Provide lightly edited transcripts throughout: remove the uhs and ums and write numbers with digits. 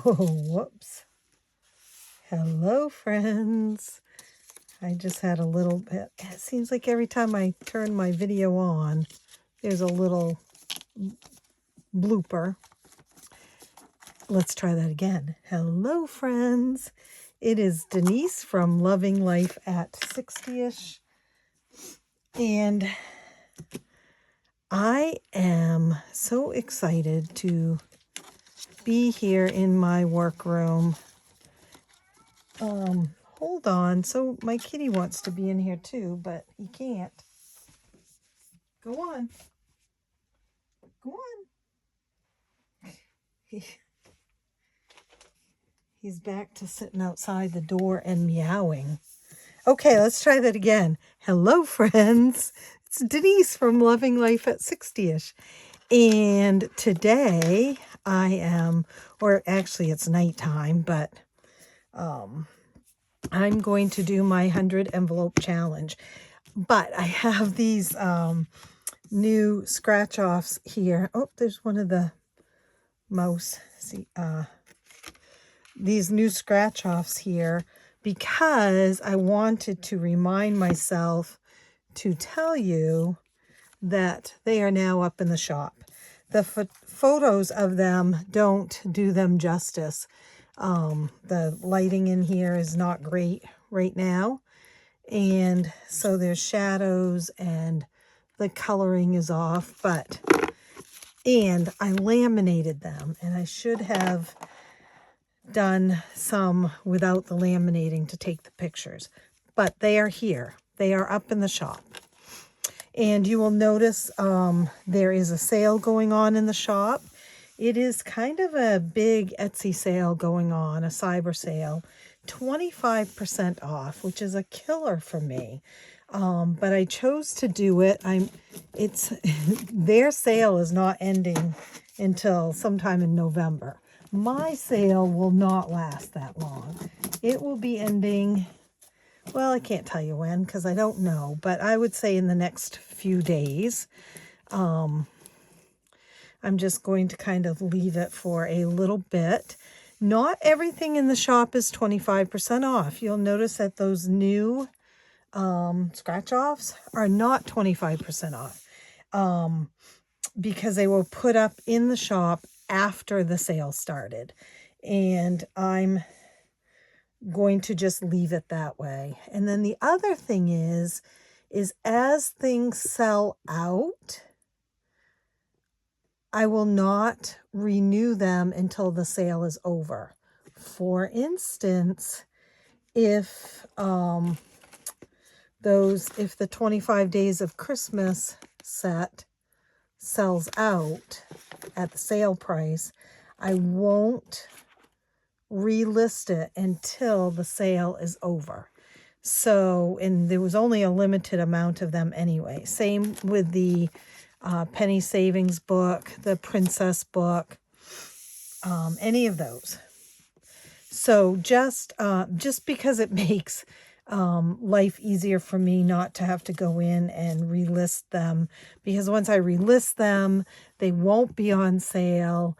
Oh, whoops. Hello, friends. I just had a little bit. It seems like every time I turn my video on, there's a little blooper. Let's try that again. Hello, friends. It is Denise from Loving Life at 60ish. And I am so excited to be here in my workroom. Hold on. So my kitty wants to be in here too, but he can't. Go on. Go on. He's back to sitting outside the door and meowing. Okay, let's try that again. Hello, friends. It's Denise from Loving Life at 60ish. And today I am, or actually it's nighttime, but I'm going to do my 100 envelope challenge. But I have these new scratch-offs here. Oh, there's one of the mouse. See, these new scratch-offs here because I wanted to remind myself to tell you that they are now up in the shop. The photos of them don't do them justice. The lighting in here is not great right now. And so there's shadows and the coloring is off, and I laminated them, and I should have done some without the laminating to take the pictures, but they are here. They are up in the shop. And you will notice there is a sale going on in the shop. It is kind of a big Etsy sale going on, a cyber sale, 25% off, which is a killer for me. But I chose to do it. Their sale is not ending until sometime in November. My sale will not last that long. It will be ending, well, I can't tell you when because I don't know, but I would say in the next few days. I'm just going to kind of leave it for a little bit. Not everything in the shop is 25% off. You'll notice that those new scratch-offs are not 25% off because they were put up in the shop after the sale started. And I'm going to just leave it that way. And then the other thing is as things sell out, I will not renew them until the sale is over. For instance, if the 25 Days of Christmas set sells out at the sale price, I won't relist it until the sale is over. So, and there was only a limited amount of them anyway. Same with the penny savings book, the princess book, any of those. So just because it makes life easier for me not to have to go in and relist them, because once I relist them, they won't be on sale.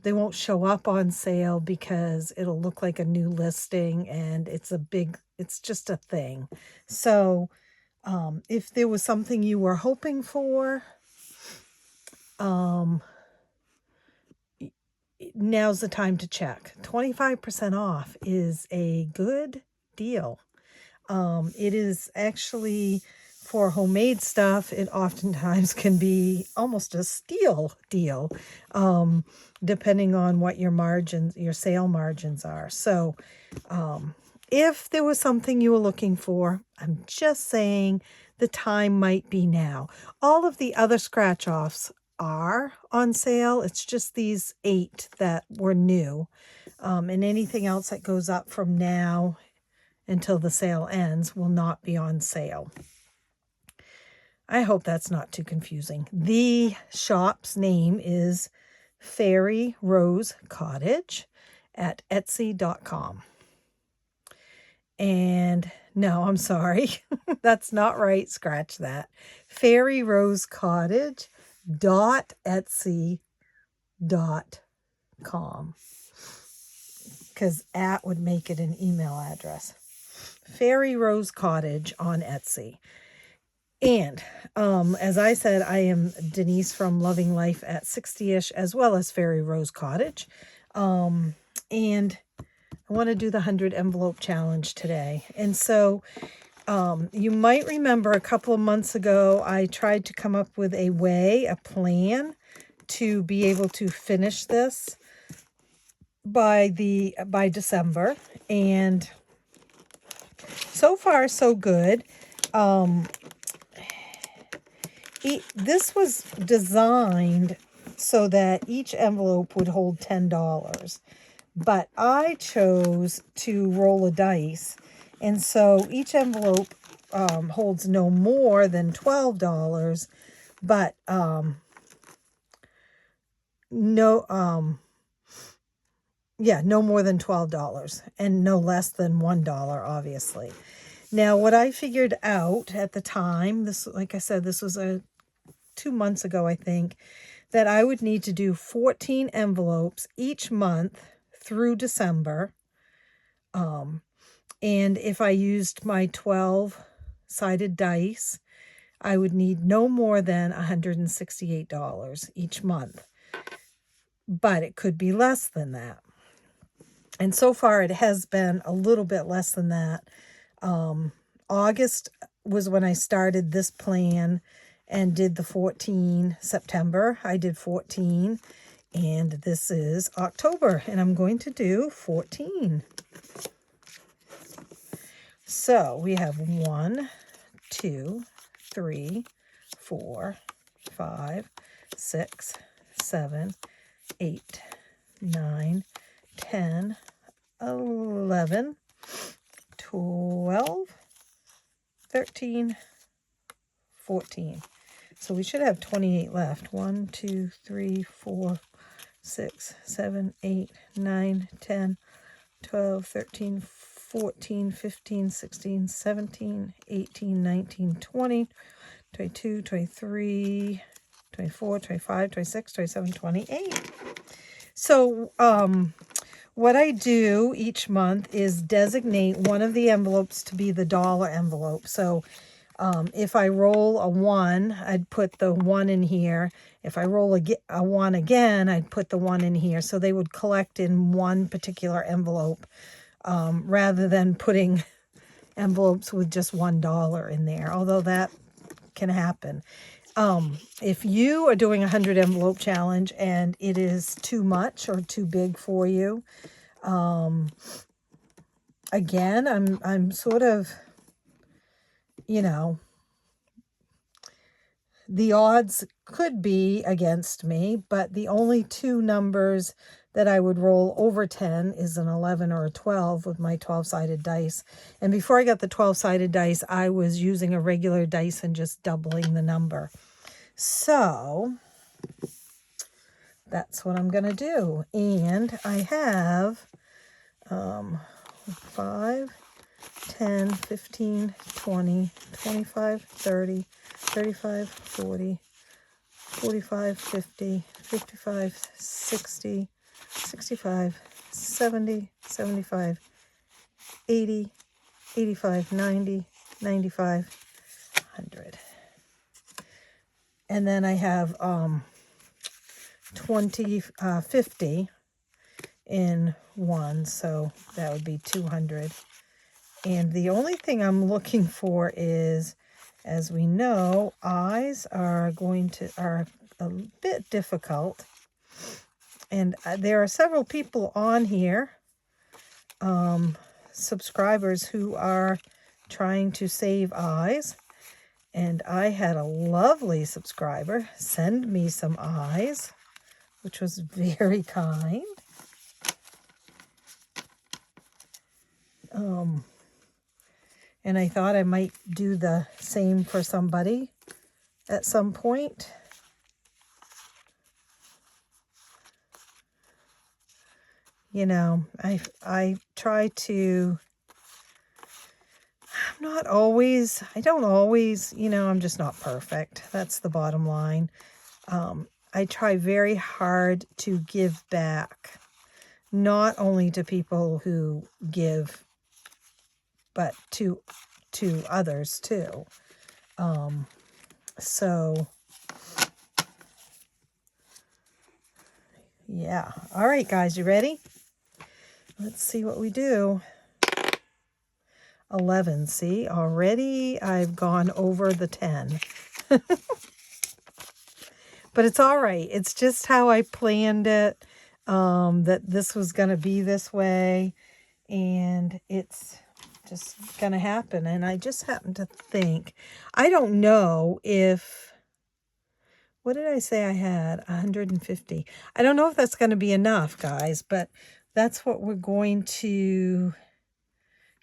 They won't show up on sale because it'll look like a new listing, and it's just a thing. So if there was something you were hoping for, now's the time to check. 25% off is a good deal. It is actually, for homemade stuff, it oftentimes can be almost a steal deal, depending on what your sale margins are. So if there was something you were looking for, I'm just saying the time might be now. All of the other scratch-offs are on sale. It's just these 8 that were new. And anything else that goes up from now until the sale ends will not be on sale. I hope that's not too confusing. The shop's name is Fairy Rose Cottage at Etsy.com. And no, I'm sorry. That's not right. Scratch that. Fairy Rose Cottage.etsy.com. because @ would make it an email address. Fairy Rose Cottage on Etsy. And as I said, I am Denise from Loving Life at 60ish, as well as Fairy Rose Cottage. And I want to do the 100 envelope challenge today. And so you might remember a couple of months ago, I tried to come up with a plan to be able to finish this by December. And so far, so good. This was designed so that each envelope would hold $10. But I chose to roll a dice. And so each envelope holds no more than $12, but no more than $12 and no less than $1, obviously. Now, what I figured out at the time, this, like I said, this was 2 months ago, I think, that I would need to do 14 envelopes each month through December. And if I used my 12-sided dice, I would need no more than $168 each month. But it could be less than that. And so far it has been a little bit less than that. August was when I started this plan and did the 14. September, I did 14. And this is October, and I'm going to do 14. So we have 1, 2, 3, 4, 5, 6, 7, 8, 9, 10, 11, 12, 13, 14. So we should have 28 left. 1, 2, 3, 4, 6, 7, 8, 9, 10, 12, 13, 14, 15, 16, 17, 18, 19, 20, 22, 23, 24, 25, 26, 27, 28. So what I do each month is designate one of the envelopes to be the dollar envelope. So if I roll a 1, I'd put the 1 in here. If I roll a 1 again, I'd put the 1 in here. So they would collect in one particular envelope rather than putting envelopes with just $1 in there, although that can happen. If you are doing a 100 envelope challenge and it is too much or too big for you, again, I'm sort of, the odds could be against me, but the only two numbers that I would roll over 10 is an 11 or a 12 with my 12-sided dice. And before I got the 12-sided dice, I was using a regular dice and just doubling the number. So that's what I'm going to do. And I have 5, 10, 15, 20, 25, 30, 35, 40, 45, 50, 55, 60, 65, 70, 75, 80, 85, 90, 95, 100. And then I have 50 in one, so that would be 200. And the only thing I'm looking for is, as we know, eyes are a bit difficult. And there are several people on here, subscribers, who are trying to save eyes. And I had a lovely subscriber send me some eyes, which was very kind. And I thought I might do the same for somebody at some point. I try to, I don't always, I'm just not perfect. That's the bottom line. I try very hard to give back. not only to people who give, but to others too. So yeah. All right, guys, you ready? Let's see what we do. 11. See, already I've gone over the 10. But it's all right. It's just how I planned it, that this was going to be this way. And it's just going to happen. And I just happen to think, I don't know if, what did I say I had? 150. I don't know if that's going to be enough, guys, but that's what we're going to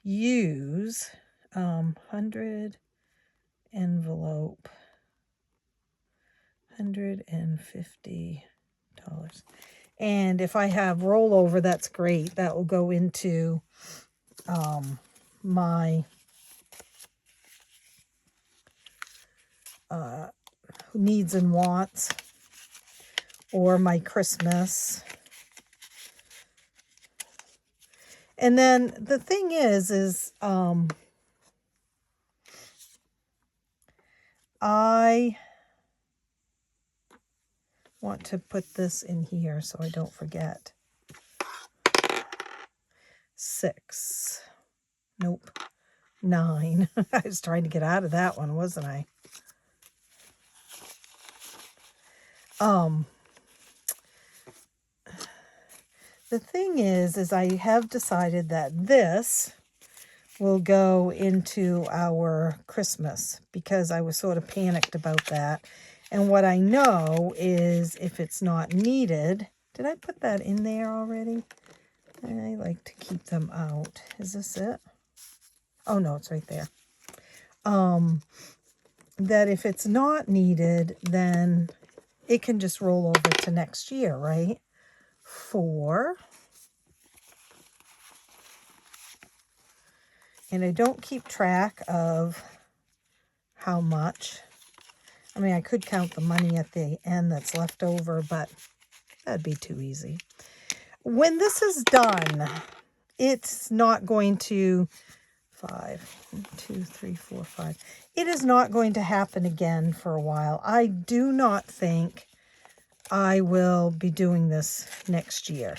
use. 100 envelope, $150. And if I have rollover, that's great. That will go into my needs and wants, or my Christmas. And then the thing is I want to put this in here so I don't forget. 6. Nope. 9. I was trying to get out of that one, wasn't I? The thing is I have decided that this will go into our Christmas, because I was sort of panicked about that. And what I know is if it's not needed, did I put that in there already? I like to keep them out. Is this it? Oh no, it's right there. That if it's not needed, then it can just roll over to next year, right? 4. And I don't keep track of how much. I mean, I could count the money at the end that's left over, but that'd be too easy. When this is done, it's not going to 5, 1, 2, 3, 4, 5. It is not going to happen again for a while. I do not think I will be doing this next year.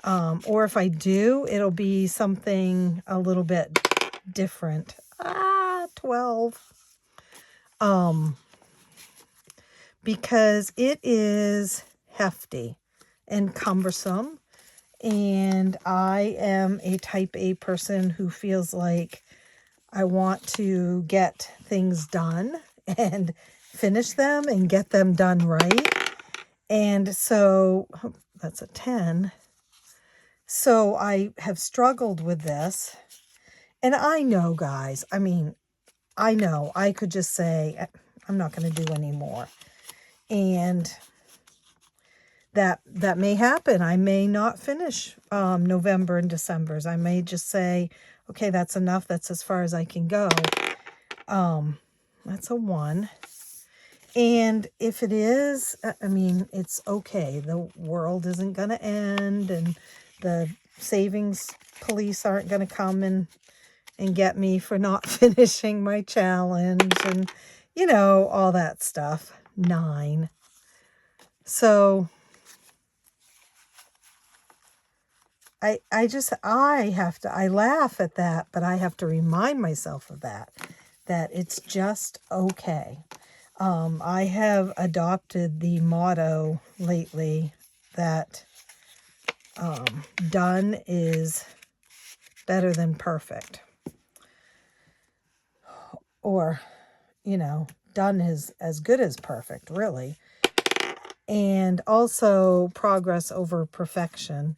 Or if I do, it'll be something a little bit different. 12. Because it is hefty and cumbersome. And I am a type A person who feels like I want to get things done and finish them and get them done right. And so that's a 10. So I have struggled with this. And I know, guys, I mean, I know I could just say, I'm not going to do any more. And that may happen. I may not finish November and December's. I may just say, okay, that's enough. That's as far as I can go. That's a 1. And if it is, I mean, it's okay. The world isn't going to end, and the savings police aren't going to come and get me for not finishing my challenge, and, you know, all that stuff. 9. So I laugh at that, but I have to remind myself of that it's just okay. I have adopted the motto lately that done is better than perfect. Or, you know, done is as good as perfect, really. And also progress over perfection.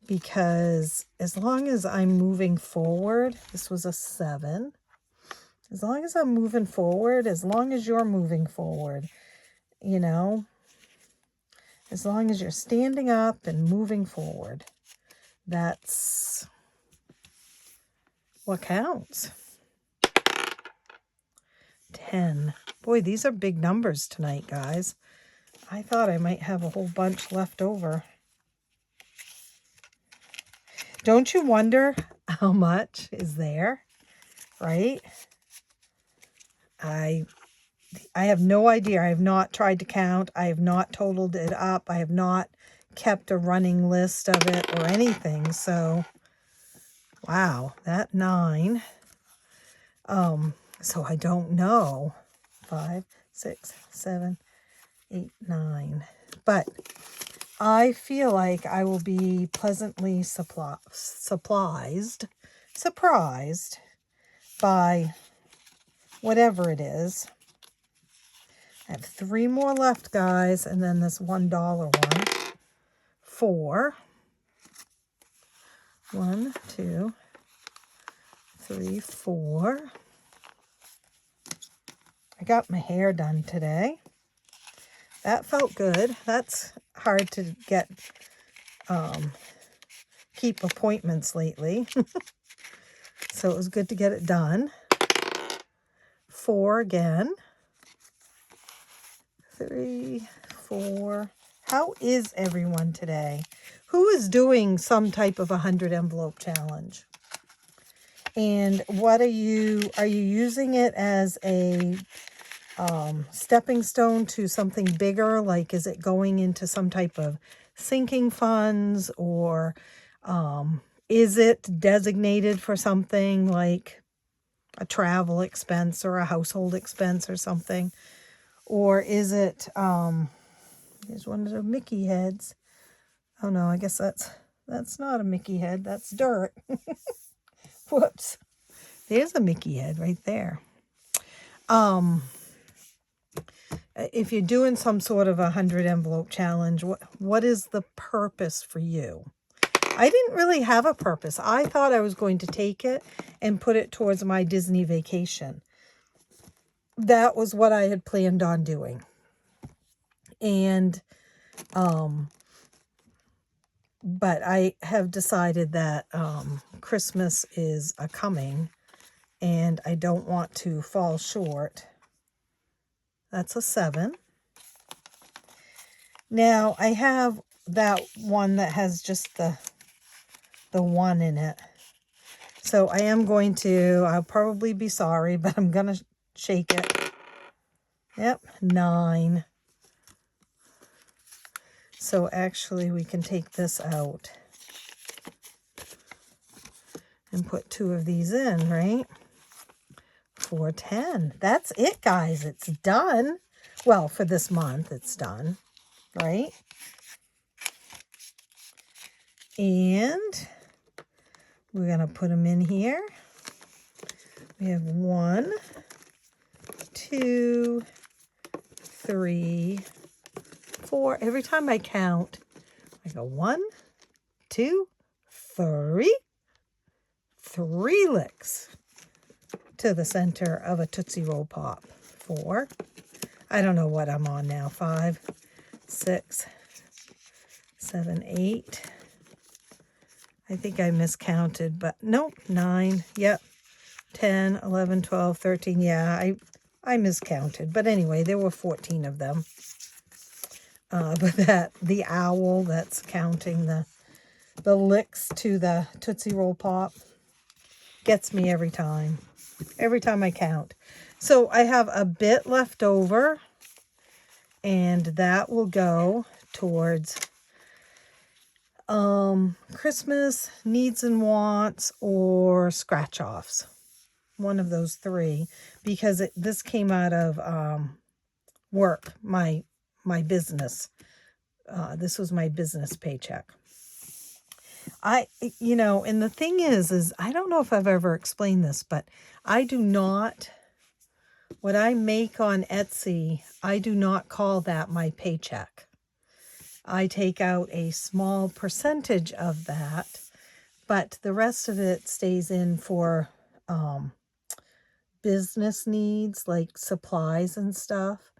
Because as long as I'm moving forward, this was a 7. As long as I'm moving forward, as long as you're moving forward, you know, as long as you're standing up and moving forward, that's what counts. 10. Boy, these are big numbers tonight, guys. I thought I might have a whole bunch left over. Don't you wonder how much is there, right? I have no idea. I have not tried to count. I have not totaled it up. I have not kept a running list of it or anything. So, wow, that 9. So I don't know. 5, 6, 7, 8, 9. But I feel like I will be pleasantly surprised by whatever it is. I have 3 more left, guys, and then this $1 one. 4. 1, 2, 3, 4. I got my hair done today. That felt good. That's hard to get, keep appointments lately. So it was good to get it done. 4 again. 3, 4. How is everyone today? Who is doing some type of 100 envelope challenge? And what are you using it as a stepping stone to something bigger? Like, is it going into some type of sinking funds, or is it designated for something like a travel expense or a household expense or something? Or is it, here's one of the Mickey heads. Oh no, I guess that's not a Mickey head, that's dirt. Whoops. There's a Mickey head right there. If you're doing some sort of 100 envelope challenge, what is the purpose for you? I didn't really have a purpose. I thought I was going to take it and put it towards my Disney vacation. That was what I had planned on doing. And, but I have decided that Christmas is coming, and I don't want to fall short. That's a 7. Now, I have that one that has just the 1 in it. So I am going to, I'll probably be sorry, but I'm going to shake it. Yep, 9. So actually we can take this out and put 2 of these in, right? 4, 10. That's it, guys. It's done. Well, for this month, it's done, right? And we're going to put them in here. We have 1, 2, 3, 4. Every time I count, I go 1, 2, 3. 3 licks to the center of a Tootsie Roll Pop. 4. I don't know what I'm on now. 5, 6, 7, 8. I think I miscounted, but nope. 9. Yep. 10, 11, 12, 13. Yeah, I miscounted. But anyway, there were 14 of them. But the owl that's counting the licks to the Tootsie Roll Pop gets me every time. Every time I count. So I have a bit left over, and that will go towards Christmas needs and wants or scratch-offs. One of those 3, because this came out of work, my business. This was my business paycheck. And the thing is I don't know if I've ever explained this, but I do not, what I make on Etsy, I do not call that my paycheck. I take out a small percentage of that, but the rest of it stays in for business needs, like supplies and stuff.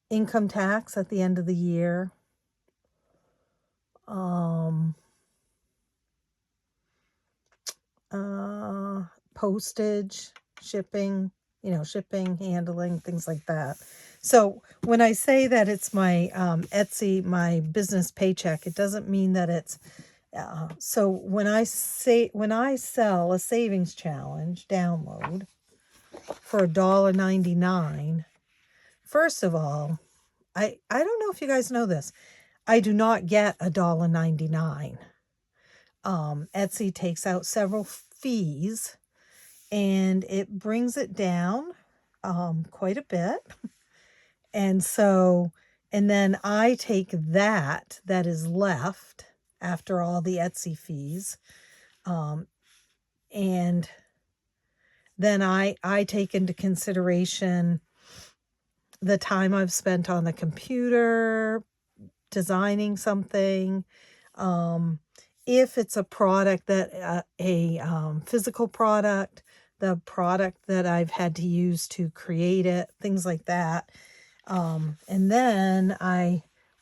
Income tax at the end of the year. Postage, shipping, shipping, handling, things like that. So when I say that it's my Etsy, my business paycheck, it doesn't mean that it's so when I sell a savings challenge download for $1.99, first of all, I don't know if you guys know this. I do not get $1.99. Etsy takes out several fees and it brings it down quite a bit. And so, and then I take that is left after all the Etsy fees, and then I take into consideration the time I've spent on the computer designing something. If it's a product that a physical product, the product that I've had to use to create it, things like that. And then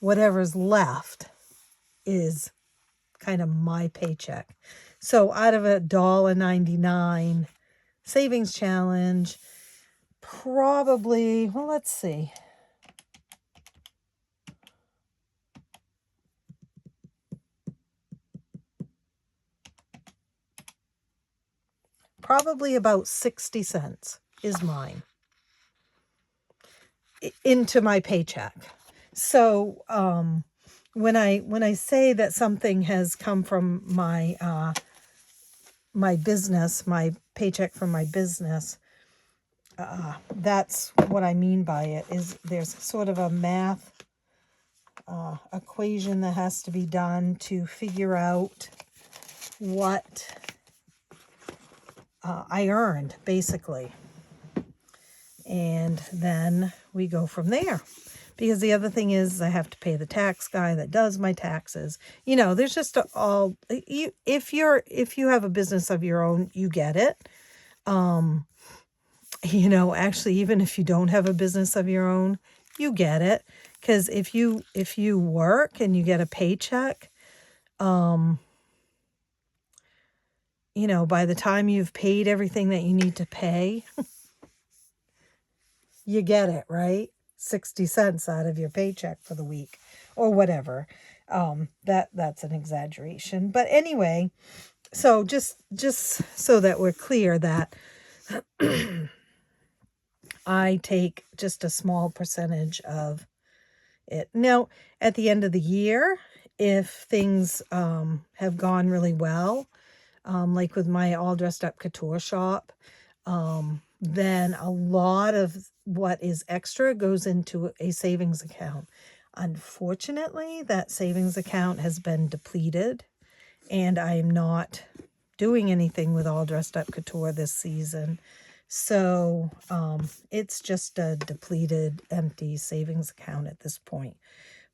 whatever's left is kind of my paycheck. So out of $1.99 savings challenge, probably, well, let's see. Probably about 60 cents is mine into my paycheck. So when I say that something has come from my my business, my paycheck from my business, that's what I mean by it. Is there's sort of a math equation that has to be done to figure out what I earned, basically. And then we go from there. Because the other thing is I have to pay the tax guy that does my taxes. There's just if you have a business of your own, you get it. Actually, even if you don't have a business of your own, you get it. Because if you work and you get a paycheck, by the time you've paid everything that you need to pay, you get it, right? 60 cents out of your paycheck for the week or whatever. That's an exaggeration. But anyway, so just so that we're clear that I take just a small percentage of it. Now, at the end of the year, if things have gone really well, like with my all dressed up couture shop, then a lot of what is extra goes into a savings account. Unfortunately, that savings account has been depleted, and I am not doing anything with all dressed up couture this season. So it's just a depleted, empty savings account at this point.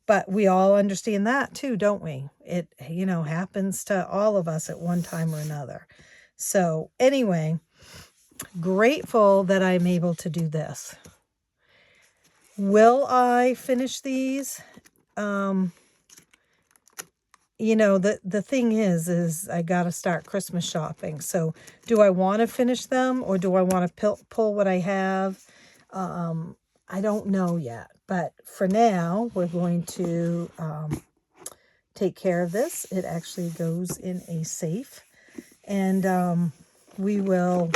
But we all understand that too, don't we? It, happens to all of us at one time or another. So anyway, grateful that I'm able to do this. Will I finish these? The thing is I got to start Christmas shopping. So do I want to finish them or do I want to pull what I have? I don't know yet. But for now, we're going to take care of this. It actually goes in a safe. And we will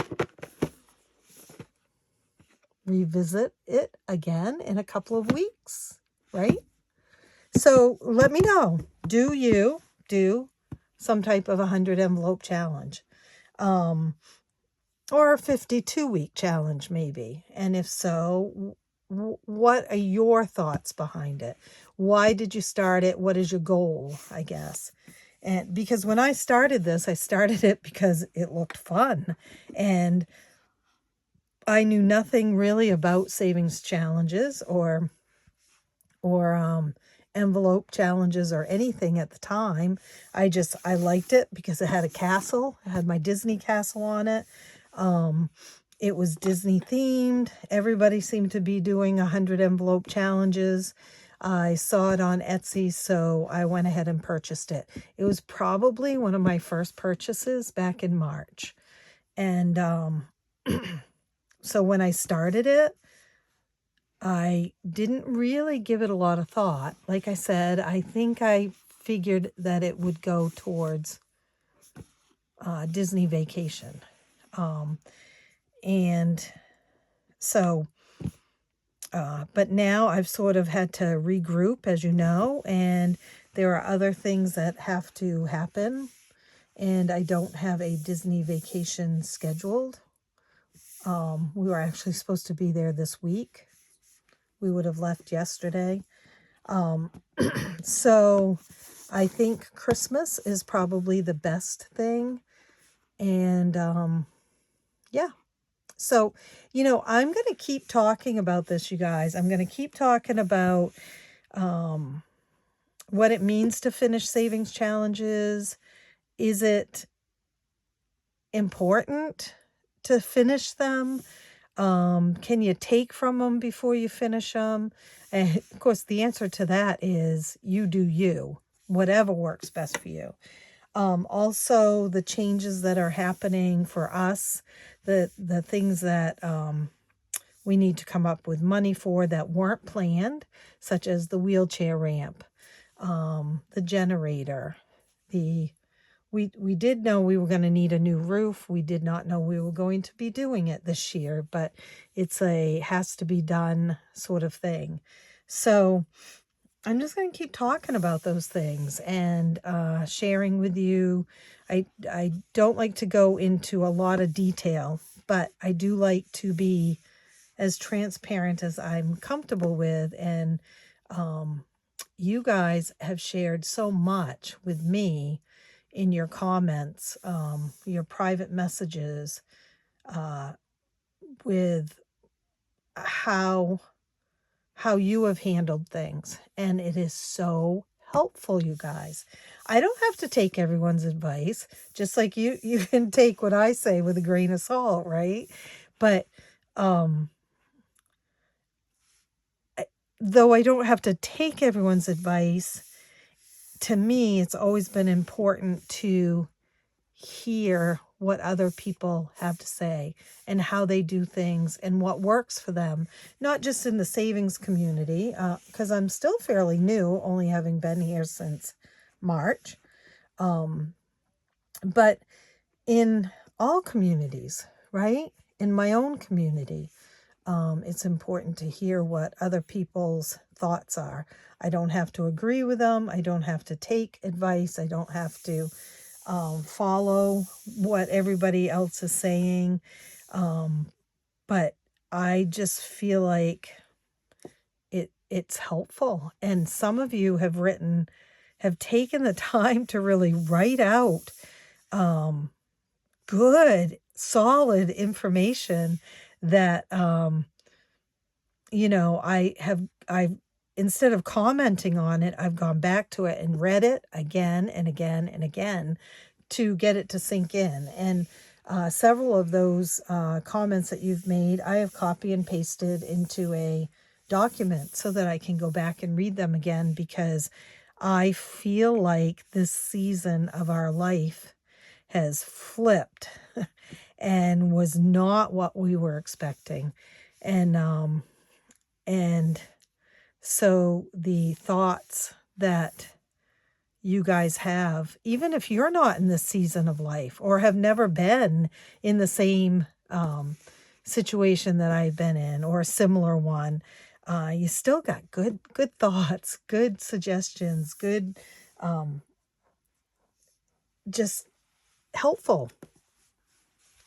revisit it again in a couple of weeks, right? So let me know. Do you do some type of 100 envelope challenge? Or a 52-week challenge maybe? And if so, what are your thoughts behind it? Why did you start it? What is your goal, I guess? And because when I started this, I started it because it looked fun. And I knew nothing really about savings challenges or envelope challenges or anything at the time. I liked it because it had a castle. It had my Disney castle on it. It was Disney themed. Everybody seemed to be doing 100 envelope challenges. I saw it on Etsy, so I went ahead and purchased it. It was probably one of my first purchases back in March. And So when I started it, I didn't really give it a lot of thought. Like I said, I think I figured that it would go towards Disney vacation. And so, but now I've sort of had to regroup, as you know, and there are other things that have to happen. And I don't have a Disney vacation scheduled. We were actually supposed to be there this week. We would have left yesterday. So I think Christmas is probably the best thing. And yeah. So, I'm going to keep talking about this, you guys. I'm going to keep talking about what it means to finish savings challenges. Is it important to finish them? Can you take from them before you finish them? And of course, the answer to that is you do you, whatever works best for you. Also, the changes that are happening for us, the things that we need to come up with money for that weren't planned, such as the wheelchair ramp, the generator, we did know we were going to need a new roof. We did not know we were going to be doing it this year, but it's a has to be done sort of thing. So I'm just going to keep talking about those things and sharing with you. I don't like to go into a lot of detail, but I do like to be as transparent as I'm comfortable with. And you guys have shared so much with me in your comments, your private messages, with how you have handled things. And it is so helpful, you guys. I don't have to take everyone's advice, just like you can take what I say with a grain of salt, right? But though I don't have to take everyone's advice, to me, it's always been important to hear what other people have to say and how they do things and what works for them, not just in the savings community, because I'm still fairly new, only having been here since March, but in all communities, right? In my own community, it's important to hear what other people's thoughts are. I don't have to agree with them. I don't have to take advice. I don't have to follow what everybody else is saying. But I just feel like it's helpful. And some of you have taken the time to really write out good, solid information that, I've instead of commenting on it, I've gone back to it and read it again and again and again to get it to sink in. And several of those comments that you've made, I have copy and pasted into a document so that I can go back and read them again, because I feel like this season of our life has flipped and was not what we were expecting. And so the thoughts that you guys have, even if you're not in this season of life or have never been in the same situation that I've been in or a similar one, you still got good thoughts, good suggestions, good, just helpful.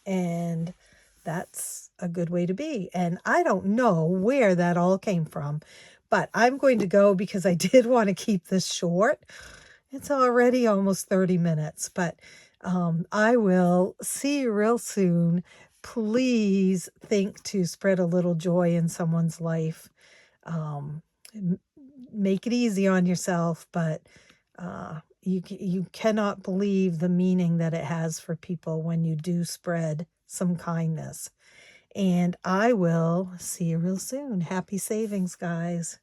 And that's a good way to be. And I don't know where that all came from, but I'm going to go because I did want to keep this short. It's already almost 30 minutes, but I will see you real soon. Please think to spread a little joy in someone's life. Make it easy on yourself, but you cannot believe the meaning that it has for people when you do spread some kindness. And I will see you real soon. Happy savings, guys.